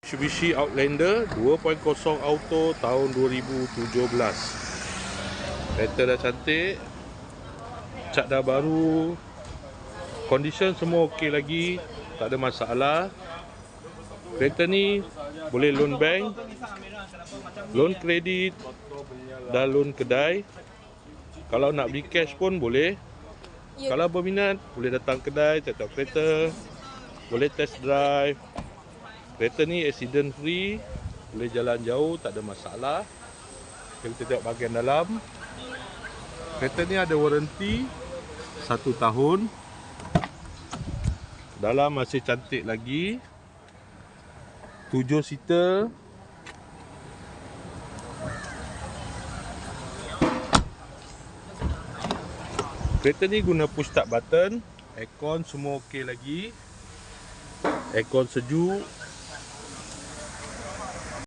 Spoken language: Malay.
Mitsubishi Outlander 2.0 auto tahun 2017. Kereta dah cantik, cat dah baru, condition semua okey lagi, tak ada masalah. Kereta ni boleh loan bank, loan kredit dan loan kedai. Kalau nak beli cash pun boleh. Kalau berminat boleh datang kedai, tengok kereta, boleh test drive. Kereta ni accident free, boleh jalan jauh, tak ada masalah. Kita tengok bahagian dalam. Kereta ni ada warranty 1 tahun. Dalam masih cantik lagi. 7 seater. Kereta ni guna push start button. Aircon semua okey lagi. Aircon sejuk.